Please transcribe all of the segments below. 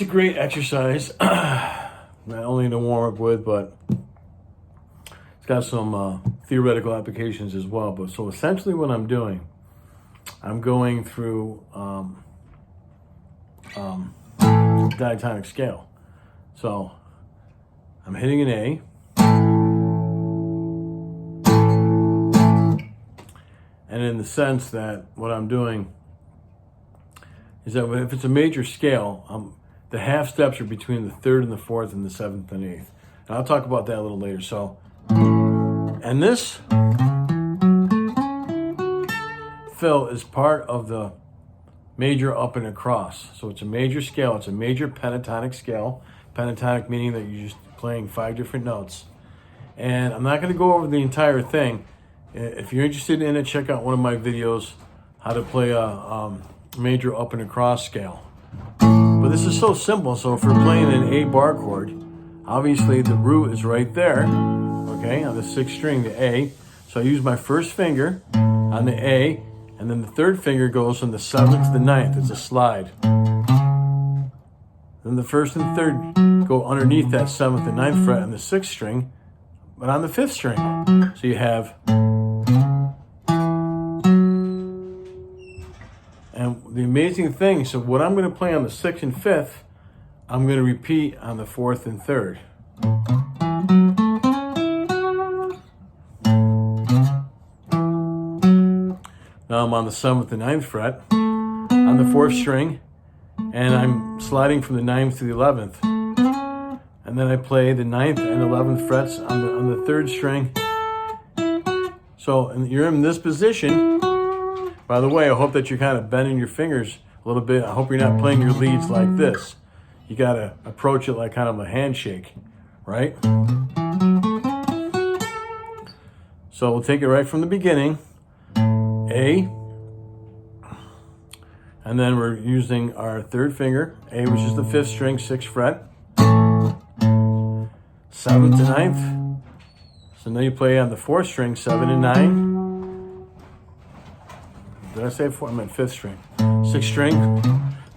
great exercise, not only to warm up with, but it's got some theoretical applications as well. But so essentially what I'm doing, I'm going through diatonic scale. So I'm hitting an A, and in the sense that what I'm doing is that if it's a major scale, the half steps are between the third and the fourth and the seventh and eighth. And I'll talk about that a little later. So, and this fill is part of the major up and across. So it's a major scale. It's a major pentatonic scale. Pentatonic meaning that you're just playing 5 different notes. And I'm not going to go over the entire thing. If you're interested in it, check out one of my videos, how to play a major up and across scale. But this is so simple. So if we're playing an A bar chord, obviously the root is right there, okay, on the 6th string, the A. So I use my first finger on the A, and then the third finger goes from the 7th to the 9th. It's a slide. Then the 1st and 3rd go underneath that 7th and 9th fret on the 6th string, but on the 5th string. So you have, and the amazing thing, so what I'm going to play on the 6th and 5th, I'm going to repeat on the 4th and 3rd. Now I'm on the 7th and 9th fret, on the 4th string, and I'm sliding from the 9th to the 11th. And then I play the 9th and 11th frets on the 3rd string. So and you're in this position. By the way, I hope that you're kind of bending your fingers a little bit. I hope you're not playing your leads like this. You got to approach it like kind of a handshake, right? So we'll take it right from the beginning. A, and then we're using our 3rd finger, A, which is the 5th string, 6th fret, 7th to 9th. So now you play on the 4th string, 7 and 9. Did I say 4? I meant 5th string. 6th string,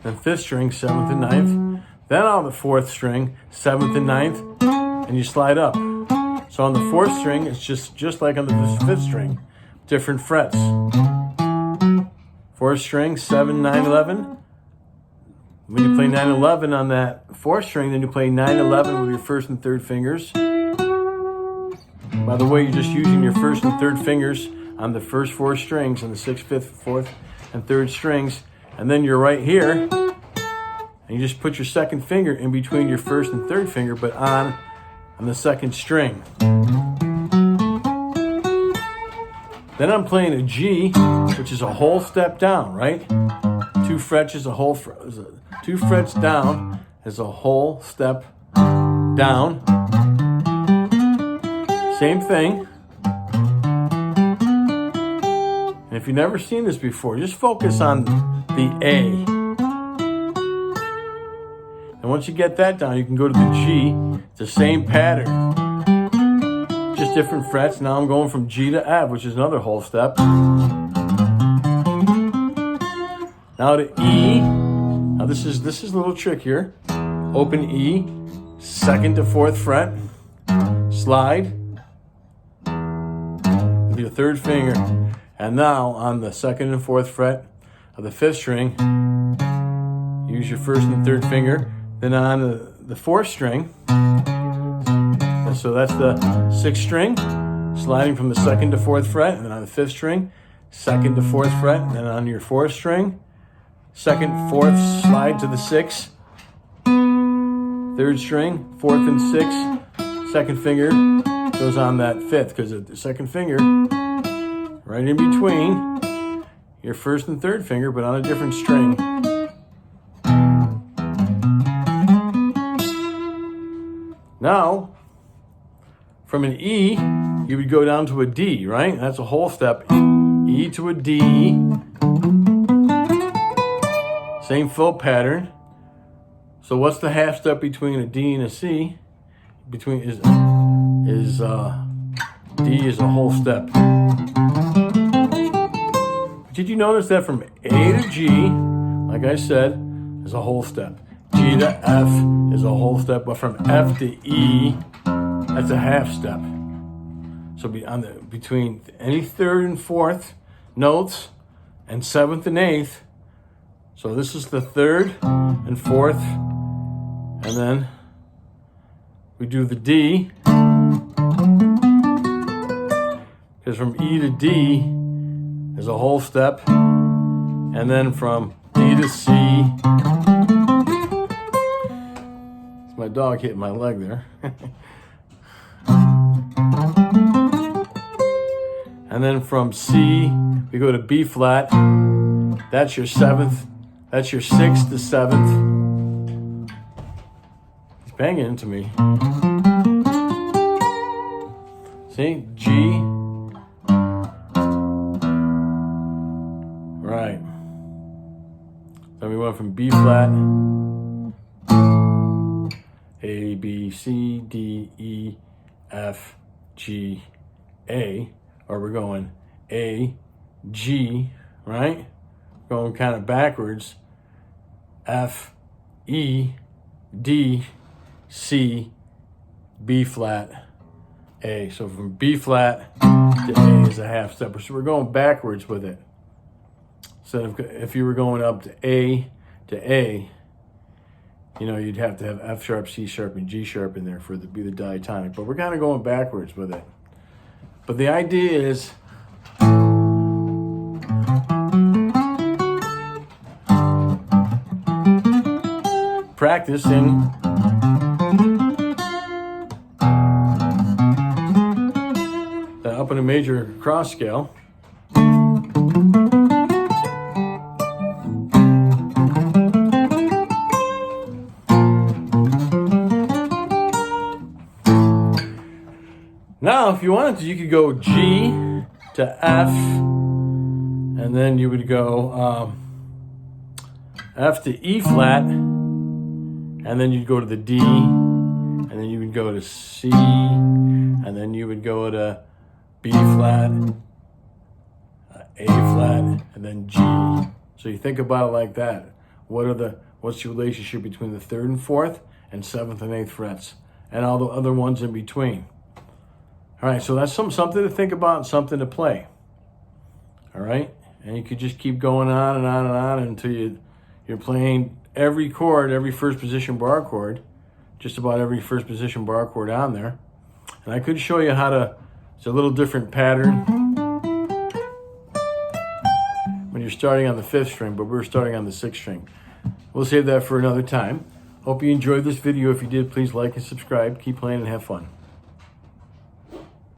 then 5th string, 7th and 9th. Then on the 4th string, 7th and 9th, and you slide up. So on the 4th string, it's just like on the 5th string, different frets. 4th string, 7, 9, 11. When you play 9, 11 on that 4th string, then you play 9, 11 with your 1st and 3rd fingers. By the way, you're just using your 1st and 3rd fingers on the first 4 strings, on the 6th, 5th, 4th, and 3rd strings. And then you're right here, and you just put your 2nd finger in between your 1st and 3rd finger, but on the 2nd string. Then I'm playing a G, which is a whole step down, right? 2 frets is a whole, 2 frets down is a whole step down. Same thing. And if you've never seen this before, just focus on the A. And once you get that down, you can go to the G. It's the same pattern. Just different frets. Now I'm going from G to F, which is another whole step. Now to E. Now this is a little trick here. Open E, 2nd to 4th fret. Slide with your 3rd finger. And now on the 2nd and 4th fret of the 5th string, use your 1st and 3rd finger. Then on the 4th string, so that's the 6th string, sliding from the 2nd to 4th fret, and then on the 5th string, 2nd to 4th fret, and then on your 4th string, 2nd, 4th, slide to the 6th, 3rd string, 4th and 6th, 2nd finger goes on that 5th, because the 2nd finger, right in between your 1st and 3rd finger, but on a different string. Now, from an E, you would go down to a D, right? That's a whole step. E to a D. Same fill pattern. So what's the half step between a D and a C? Between D is a whole step. Did you notice that from A to G, like I said, is a whole step. G to F is a whole step, but from F to E, that's a half step. So between any third and fourth notes and seventh and eighth. So this is the third and fourth, and then we do the D, because from E to D is a whole step, and then from D to C, it's my dog hitting my leg there. And then from C, we go to B flat. That's your seventh. That's your sixth to seventh. He's banging into me. See? G. Right. Then we went from B flat. A, B, C, D, E, F, G, A. Or we're going A, G, right? Going kind of backwards. F, E, D, C, B flat, A. So from B flat to A is a half step. So we're going backwards with it. So if you were going up to A, you know, you'd have to have F sharp, C sharp, and G sharp in there for it to be the diatonic. But we're kind of going backwards with it. But the idea is practicing the up in a major cross scale. Now, if you wanted to, you could go G to F, and then you would go F to E flat, and then you'd go to the D, and then you would go to C, and then you would go to B flat, A flat, and then G. So you think about it like that. What's the relationship between the third and fourth and seventh and eighth frets, and all the other ones in between? All right, so that's something to think about and something to play. All right, and you could just keep going on and on and on until you're playing every chord, every first position bar chord, just about every first position bar chord on there. And I could show you it's a little different pattern when you're starting on the 5th string, but we're starting on the 6th string. We'll save that for another time. Hope you enjoyed this video. If you did, please like and subscribe. Keep playing and have fun.